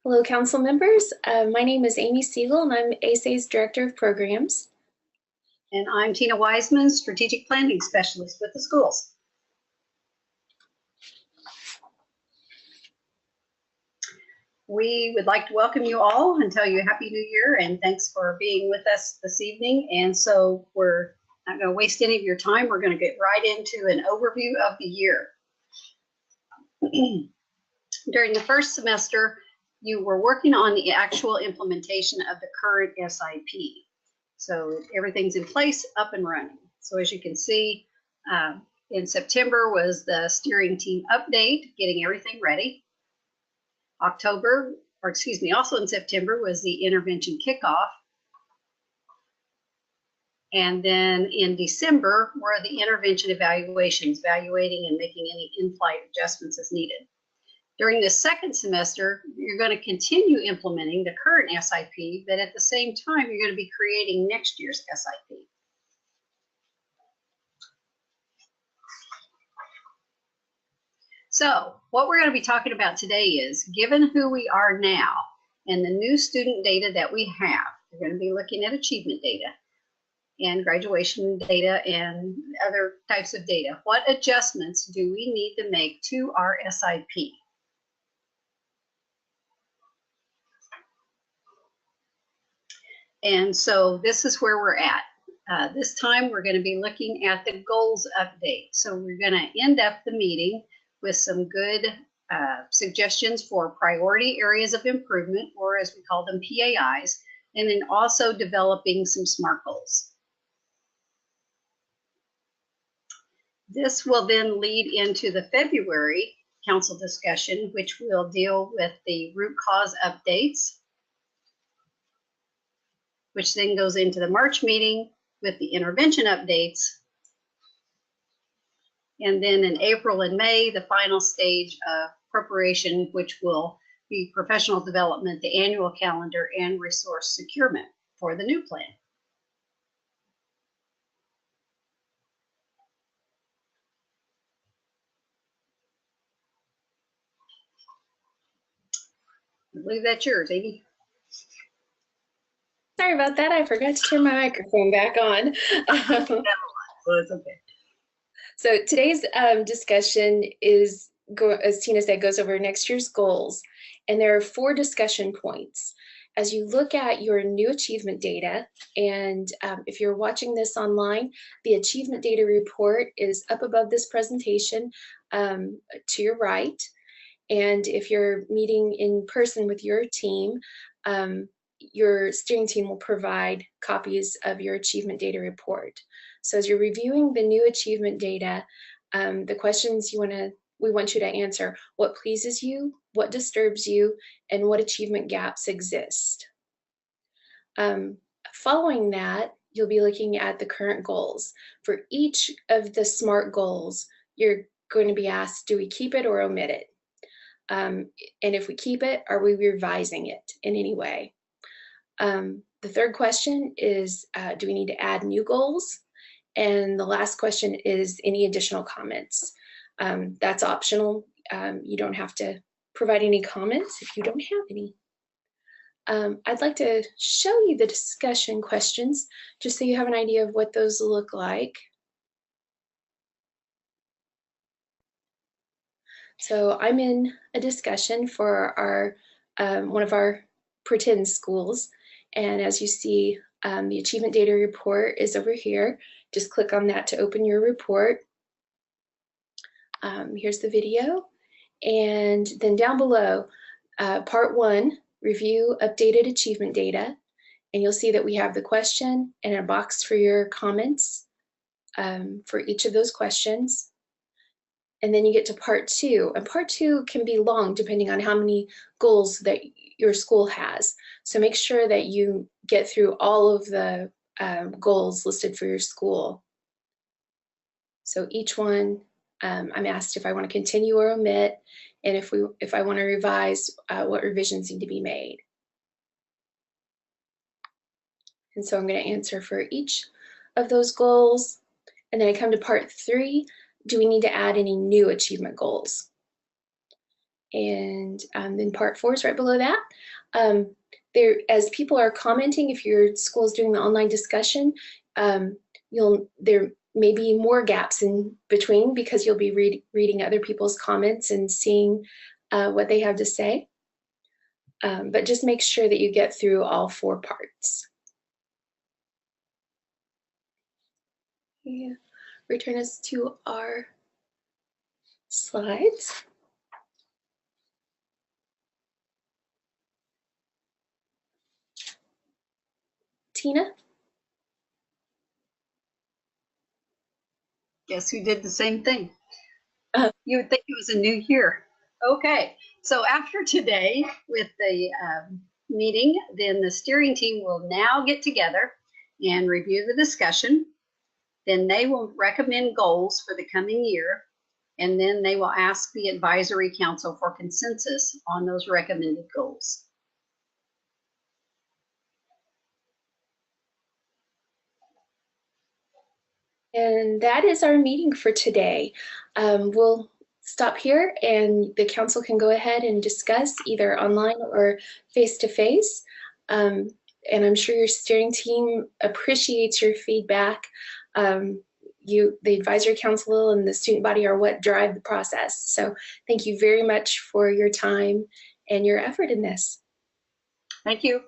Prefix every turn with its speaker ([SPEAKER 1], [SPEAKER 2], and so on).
[SPEAKER 1] Hello, council members. My name is Amy Siegel, and I'm ASA's Director of Programs.
[SPEAKER 2] And I'm Tina Wiseman, Strategic Planning Specialist with the schools. We would like to welcome you all and tell you Happy New Year and thanks for being with us this evening. And so we're not going to waste any of your time. We're going to get right into an overview of the year. During the first semester, you were working on the actual implementation of the current SIP. So everything's in place, up and running. So as you can see, in September was the steering team update, getting everything ready. Also in September was the intervention kickoff. And then in December were the intervention evaluations, evaluating and making any in-flight adjustments as needed. During the second semester, you're going to continue implementing the current SIP, but at the same time, you're going to be creating next year's SIP. So what we're going to be talking about today is, given who we are now and the new student data that we have, we're going to be looking at achievement data and graduation data and other types of data. What adjustments do we need to make to our SIP? And so this is where we're at. This time we're going to be looking at the goals update. So we're going to end up the meeting with some good suggestions for priority areas of improvement, or as we call them, PAIs, and then also developing some SMART goals. This will then lead into the February council discussion, which will deal with the root cause updates, which then goes into the March meeting with the intervention updates. And then in April and May, the final stage of preparation, which will be professional development, the annual calendar, and resource securement for the new plan. I believe that's yours, Amy.
[SPEAKER 1] Sorry about that. I forgot to turn my microphone back on.
[SPEAKER 2] So it's okay.
[SPEAKER 1] So today's discussion is, as Tina said, goes over next year's goals. And there are 4 discussion points. As you look at your new achievement data, and if you're watching this online, the achievement data report is up above this presentation to your right. And if you're meeting in person with your team, your steering team will provide copies of your achievement data report. So as you're reviewing the new achievement data, the questions we want you to answer: what pleases you, what disturbs you, and what achievement gaps exist. Following that, you'll be looking at the current goals. For each of the SMART goals, you're going to be asked, do we keep it or omit it? And if we keep it, are we revising it in any way? The third question is, do we need to add new goals? And the last question is, any additional comments? That's optional. You don't have to provide any comments if you don't have any. I'd like to show you the discussion questions just so you have an idea of what those look like. So I'm in a discussion for our one of our pretend schools. And as you see, the achievement data report is over here. Just click on that to open your report. Here's the video. And then down below, part 1, review updated achievement data. And you'll see that we have the question and a box for your comments for each of those questions. And then you get to part 2, and part 2 can be long depending on how many goals that your school has. So make sure that you get through all of the goals listed for your school. So each one, I'm asked if I want to continue or omit, and if I want to revise, what revisions need to be made. And so I'm going to answer for each of those goals. And then I come to part 3. Do we need to add any new achievement goals? And then part 4 is right below that. There, as people are commenting, if your school is doing the online discussion, there may be more gaps in between because you'll be reading other people's comments and seeing what they have to say. But just make sure that you get through all 4 parts. Yeah. Return us to our slides. Tina?
[SPEAKER 2] Guess who did the same thing?
[SPEAKER 1] Uh,
[SPEAKER 2] You would think it was a new year. Okay, so after today with the meeting, then the steering team will now get together and review the discussion. Then they will recommend goals for the coming year, and then they will ask the advisory council for consensus on those recommended goals.
[SPEAKER 1] And that is our meeting for today. We'll stop here and the council can go ahead and discuss either online or face-to-face. And I'm sure your steering team appreciates your feedback. The advisory council and the student body are what drive the process. So thank you very much for your time and your effort in this.
[SPEAKER 2] Thank you.